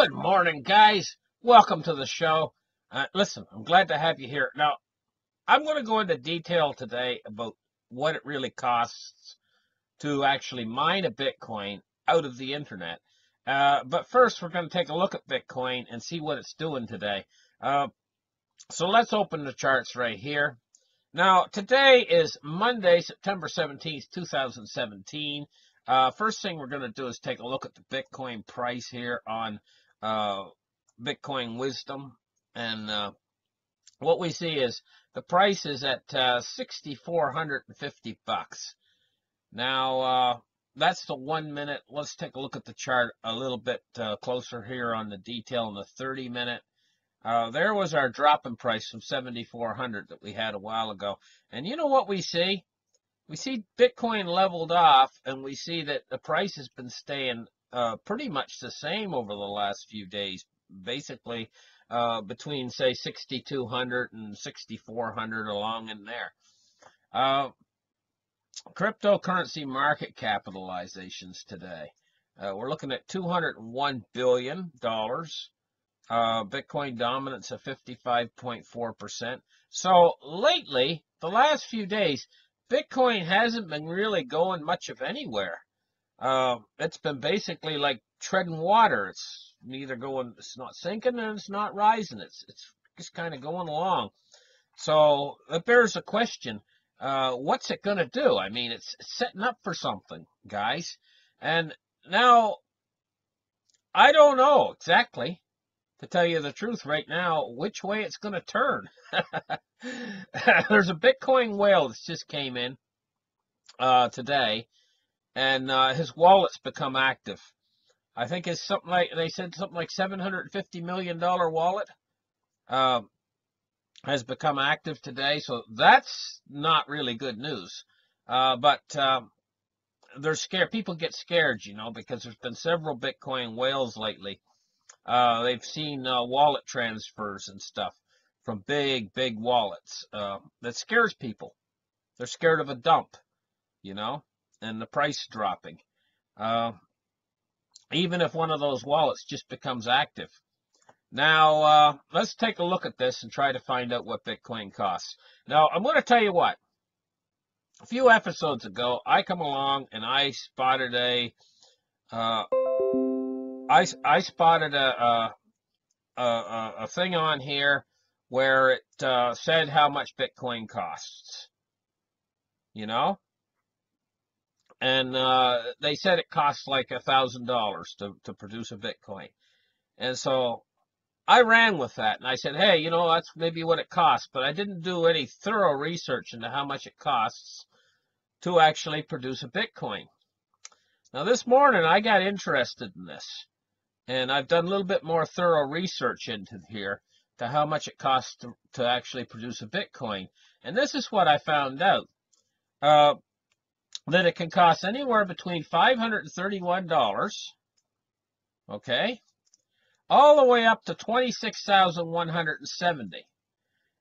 Good morning, guys. Welcome to the show. Listen, I'm glad to have you here. Now, I'm going to go into detail today about what it really costs to actually mine a Bitcoin out of the internet. But first, we're going to take a look at Bitcoin and see what it's doing today. So let's open the charts right here. Now, today is Monday, September 17th, 2017. First thing we're going to do is take a look at the Bitcoin price here on Bitcoin Wisdom. And what we see is the price is at $6,450. Now, that's the 1 minute. Let's take a look at the chart a little bit closer here on the detail in the 30-minute. There was our drop in price from 7,400 that we had a while ago. And you know what we see? We see Bitcoin leveled off, and we see that the price has been staying pretty much the same over the last few days, basically between, say, 6,200 and 6,400 along in there. Cryptocurrency market capitalizations today. We're looking at $201 billion. Bitcoin dominance of 55.4%. So lately, the last few days, Bitcoin hasn't been really going much of anywhere. It's been basically like treading water. It's neither going, it's not sinking and it's not rising. It's just kind of going along. So that bears a question. What's it going to do? I mean, it's setting up for something, guys. And now, I don't know exactly, to tell you the truth right now, which way it's going to turn. There's a Bitcoin whale that just came in today, and his wallet's become active. I think it's something like, they said something like $750 million wallet has become active today, so that's not really good news. But they're scared. People get scared, you know, because there's been several Bitcoin whales lately. They've seen wallet transfers and stuff from big wallets. That scares people. They're scared of a dump, you know, and the price dropping. Even if one of those wallets just becomes active. Now, let's take a look at this and try to find out what Bitcoin costs. Now, I'm going to tell you what. A few episodes ago, I come along and I spotted a thing on here where it said how much Bitcoin costs, you know, and they said it costs like $1,000 to produce a Bitcoin, and so I ran with that and I said, hey, you know, that's maybe what it costs, but I didn't do any thorough research into how much it costs to actually produce a Bitcoin. Now this morning I got interested in this. And I've done a little bit more thorough research into here to how much it costs to actually produce a Bitcoin. And this is what I found out. That it can cost anywhere between $531, okay, all the way up to $26,170.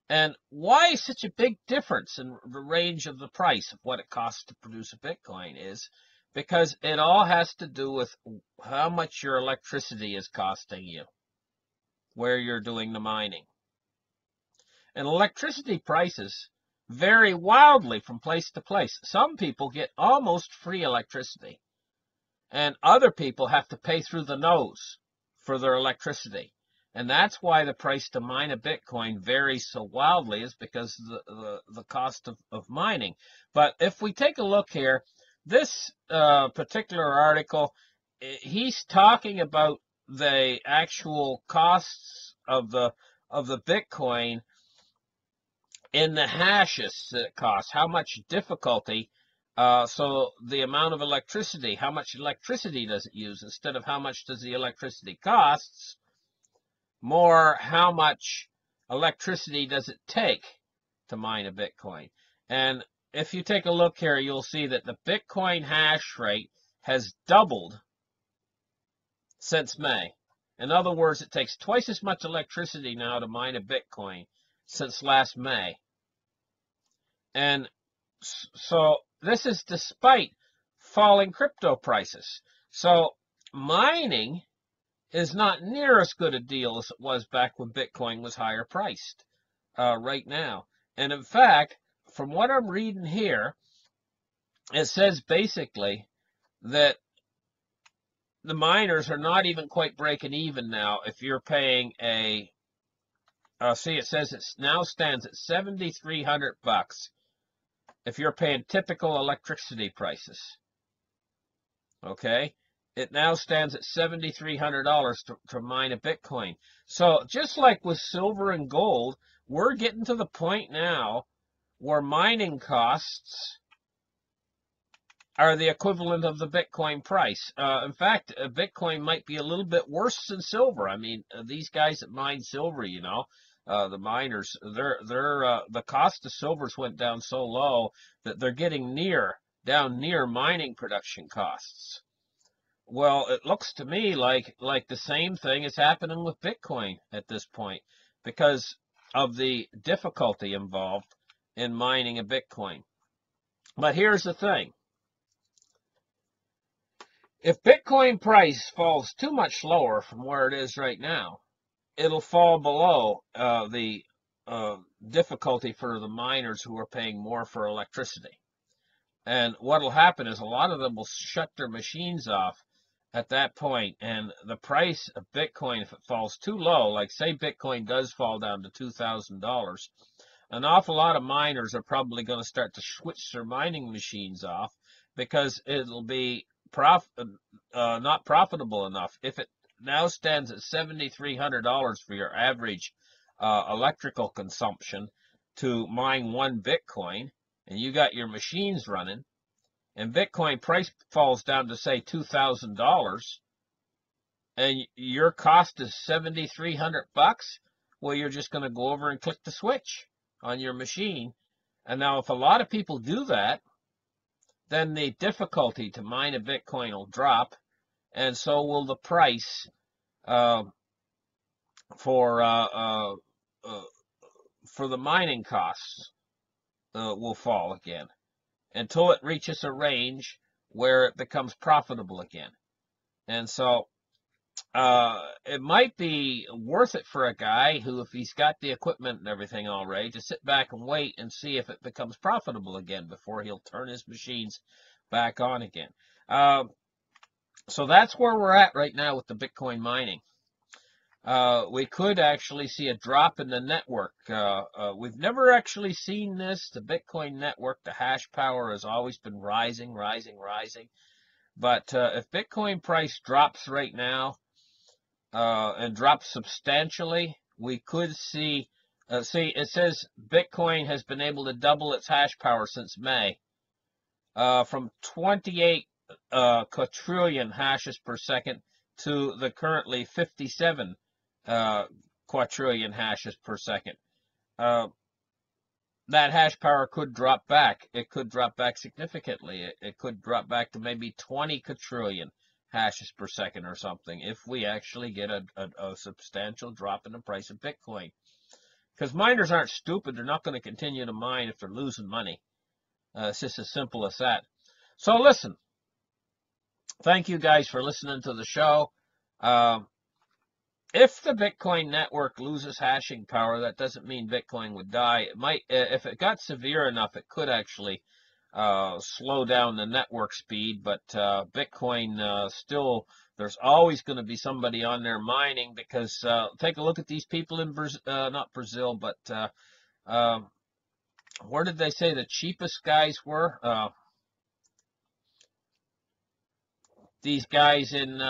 And why such a big difference in the range of the price of what it costs to produce a Bitcoin is because it all has to do with how much your electricity is costing you, where you're doing the mining. And electricity prices vary wildly from place to place. Some people get almost free electricity, and other people have to pay through the nose for their electricity. And that's why the price to mine a Bitcoin varies so wildly, is because of the cost of mining. But if we take a look here, this particular article, he's talking about the actual costs of the Bitcoin in the hashes that it costs, how much difficulty, so the amount of electricity, how much electricity does it use, instead of how much does the electricity costs, more how much electricity does it take to mine a Bitcoin. And if you take a look here, you'll see that the Bitcoin hash rate has doubled since May. In other words, it takes twice as much electricity now to mine a Bitcoin since last May. And so this is despite falling crypto prices. So mining is not near as good a deal as it was back when Bitcoin was higher priced right now. And in fact, from what I'm reading here, it says basically that the miners are not even quite breaking even now if you're paying a see, it says it now stands at $7,300 if you're paying typical electricity prices. Okay, it now stands at $7,300 to mine a Bitcoin. So just like with silver and gold, we're getting to the point now where mining costs are the equivalent of the Bitcoin price. In fact, Bitcoin might be a little bit worse than silver. I mean, these guys that mine silver, you know, the miners, the cost of silvers went down so low that they're getting down near mining production costs. Well, it looks to me like the same thing is happening with Bitcoin at this point because of the difficulty involved in mining a Bitcoin. But here's the thing. If Bitcoin price falls too much lower from where it is right now, it'll fall below the difficulty for the miners who are paying more for electricity. And what'll happen is a lot of them will shut their machines off at that point, and the price of Bitcoin, if it falls too low, like say Bitcoin does fall down to $2,000, an awful lot of miners are probably going to start to switch their mining machines off because it'll be not profitable enough. If it now stands at $7,300 for your average electrical consumption to mine one Bitcoin, and you got your machines running, and Bitcoin price falls down to say $2,000, and your cost is $7,300, well, you're just going to go over and click the switch on your machine. And now, if a lot of people do that, then the difficulty to mine a Bitcoin will drop, and so will the price for the mining costs will fall again until it reaches a range where it becomes profitable again. And so it might be worth it for a guy who, if he's got the equipment and everything already, to sit back and wait and see if it becomes profitable again before he'll turn his machines back on again. So that's where we're at right now with the Bitcoin mining. We could actually see a drop in the network. We've never actually seen this. The Bitcoin network, the hash power has always been rising, rising, rising. But if Bitcoin price drops right now, and drops substantially, we could see, it says Bitcoin has been able to double its hash power since May, from 28 quadrillion hashes per second to the currently 57 quadrillion hashes per second. That hash power could drop back. It could drop back significantly. It could drop back to maybe 20 quadrillion hashes per second or something if we actually get a substantial drop in the price of Bitcoin. Because miners aren't stupid. They're not going to continue to mine if they're losing money. It's just as simple as that. So listen, thank you guys for listening to the show. If the Bitcoin network loses hashing power, that doesn't mean Bitcoin would die. It might, if it got severe enough, it could actually slow down the network speed, but Bitcoin still, there's always going to be somebody on there mining because take a look at these people in Brazil, not Brazil, but where did they say the cheapest guys were? These guys in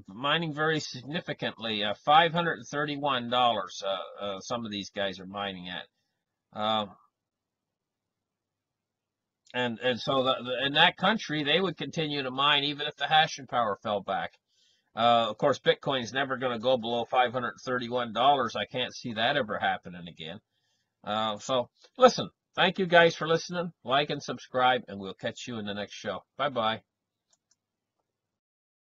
mining very significantly, $531. Some of these guys are mining at. And so in that country, they would continue to mine even if the hashing power fell back. Of course, Bitcoin's never going to go below $531. I can't see that ever happening again. So listen, thank you guys for listening. Like and subscribe, and we'll catch you in the next show. Bye-bye.